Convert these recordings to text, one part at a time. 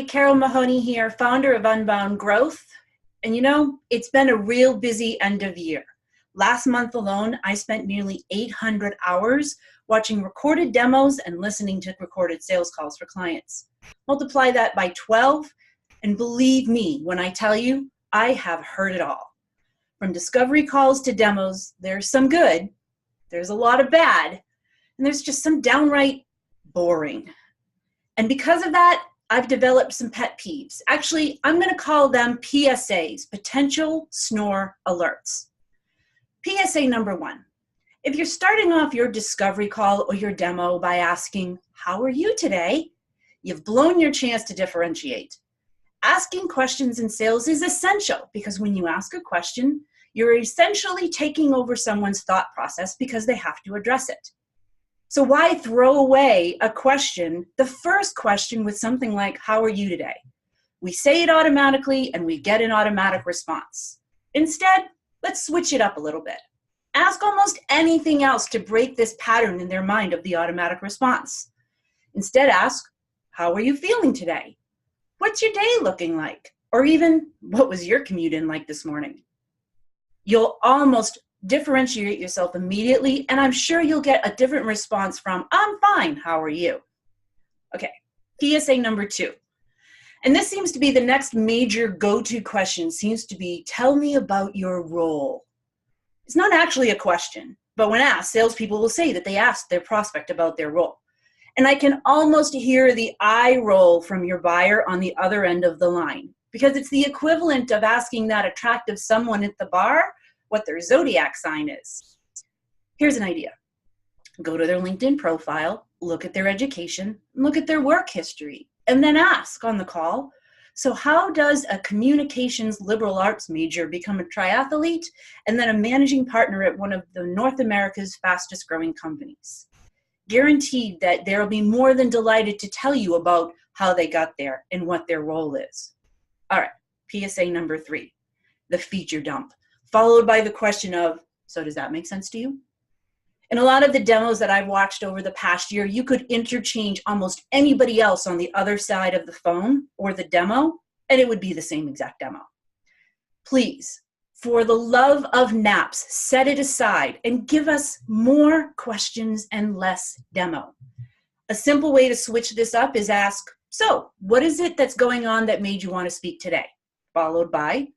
Carol Mahoney here, founder of Unbound Growth. And you know, it's been a real busy end of year. Last month alone, I spent nearly 800 hours watching recorded demos and listening to recorded sales calls for clients. Multiply that by 12, and believe me when I tell you, I have heard it all. From discovery calls to demos, there's some good, there's a lot of bad, and there's just some downright boring. And because of that, I've developed some pet peeves. Actually, I'm going to call them PSAs, potential snore alerts. PSA number 1. If you're starting off your discovery call or your demo by asking, "How are you today?" you've blown your chance to differentiate. Asking questions in sales is essential because when you ask a question, you're essentially taking over someone's thought process because they have to address it. So why throw away a question, the first question, with something like, "How are you today?" We say it automatically and we get an automatic response. Instead, let's switch it up a little bit. Ask almost anything else to break this pattern in their mind of the automatic response. Instead, ask, "How are you feeling today? What's your day looking like?" Or even, "What was your commute in like this morning?" You'll almost differentiate yourself immediately, and I'm sure you'll get a different response from, "I'm fine, how are you?" Okay, PSA number 2. And this seems to be the next major go-to question, seems to be, "Tell me about your role." It's not actually a question, but when asked, salespeople will say that they asked their prospect about their role. And I can almost hear the eye roll from your buyer on the other end of the line, because it's the equivalent of asking that attractive someone at the bar what their zodiac sign is. Here's an idea. Go to their LinkedIn profile, look at their education, look at their work history, and then ask on the call, "So how does a communications liberal arts major become a triathlete and then a managing partner at one of the North America's fastest growing companies?" Guaranteed that they'll be more than delighted to tell you about how they got there and what their role is. All right, PSA number 3, the feature dump, followed by the question of, "So does that make sense to you?" In a lot of the demos that I've watched over the past year, you could interchange almost anybody else on the other side of the phone or the demo, and it would be the same exact demo. Please, for the love of naps, set it aside and give us more questions and less demo. A simple way to switch this up is ask, "So, what is it that's going on that made you want to speak today?" Followed by,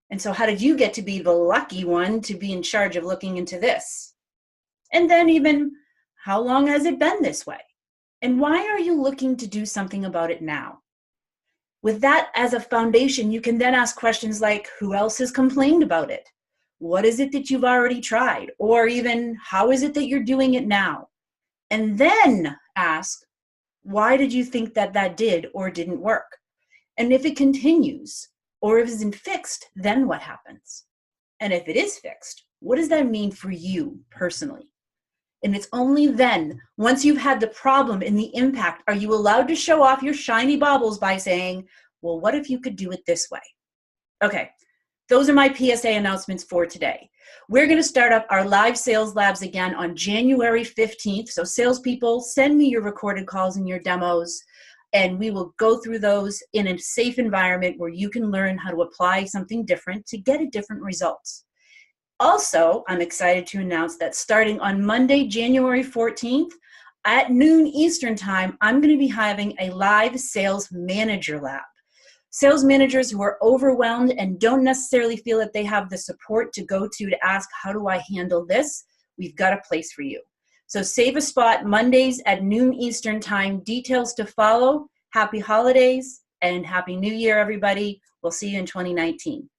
"And so how did you get to be the lucky one to be in charge of looking into this?" And then even, "How long has it been this way? And why are you looking to do something about it now?" With that as a foundation, you can then ask questions like, "Who else has complained about it? What is it that you've already tried?" Or even, "How is it that you're doing it now?" And then ask, "Why did you think that that did or didn't work? And if it continues, or if it isn't fixed, then what happens? And if it is fixed, what does that mean for you personally?" And it's only then, once you've had the problem and the impact, are you allowed to show off your shiny baubles by saying, "Well, what if you could do it this way?" Okay, those are my PSA announcements for today. We're going to start up our live sales labs again on January 15th. So salespeople, send me your recorded calls and your demos, and we will go through those in a safe environment where you can learn how to apply something different to get a different result. Also, I'm excited to announce that starting on Monday, January 14th, at noon Eastern Time, I'm going to be having a live sales manager lab. Sales managers who are overwhelmed and don't necessarily feel that they have the support to go to ask, "How do I handle this?" we've got a place for you. So save a spot Mondays at noon Eastern Time. Details to follow. Happy holidays and Happy New Year, everybody. We'll see you in 2019.